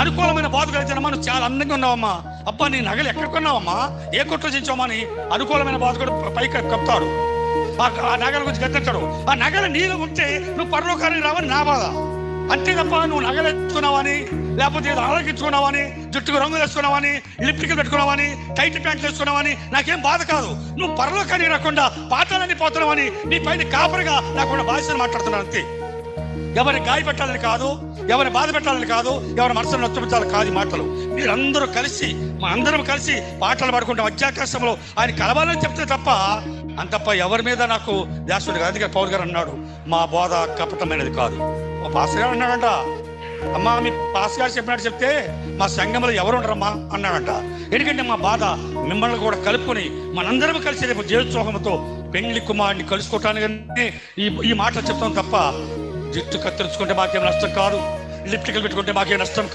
అనుకూలమైన బాధలు అయితేనమ్మా నువ్వు చాలా అందంగా ఉన్నావమ్మా, అబ్బా నీ నగలు ఎక్కడ కొన్నావమ్మా, ఏ కొట్లో చేయించావమ్మా అని అనుకూలమైన బాధ కూడా పైకి కప్తాడు. ఆ నగల గురించి గద్దెంటాడు. ఆ నగలు నీళ్ళు ఉంటే నువ్వు పరలోకానికి రావని నా బాధ. అంతే తప్ప నువ్వు నగలు ఎత్తుకున్నావని, లేకపోతే ఏదో ఆలోచించుకున్నావని, జుట్టుకు రంగులు వేసుకున్నావని, లిప్టికలు పెట్టుకున్నావని, టైట్ ప్యాంట్లు వేసుకున్నావని నాకేం బాధ కాదు. నువ్వు పరలోకానికి రాకుండా పాతాలన్నీ పోతున్నావని నీ పైన కాపరిగా నాకుండా భాషను మాట్లాడుతున్నాను అంతే. ఎవరిని గాయపెట్టాలని కాదు, ఎవరిని బాధ పెట్టాలని కాదు, ఎవరి మనసును నచ్చపెట్టాలని కాదు మాటలు. మీరందరూ కలిసి మా అందరం కలిసి పాటలు పాడుకుంటాం మధ్యాకాశంలో ఆయన కలవాలని చెప్తే తప్ప అంతప్ప ఎవరి మీద నాకు దాసుడు కాదు. అందుకే పౌల్ గారు అన్నాడు, మా బోధ కపటమైనది కాదు. మా పాస్ గారు అన్నాడంట, అమ్మా మీ పాస్ గారు చెప్పినట్టు చెప్తే మా సంఘంలో ఎవరు ఉండరమ్మా అన్నాడంట. ఎందుకంటే మా బాధ మిమ్మల్ని కూడా కలుపుకొని మనందరం కలిసి రేపు జీవోత్సవంతో పెళ్లి కుమారుని కలుసుకోవటానికి ఈ మాటలు చెప్తాం తప్ప జుట్టు కత్తిరించుకుంటే మాకేం నష్టం కాదు, లిప్టికలు పెట్టుకుంటే మాకేం నష్టం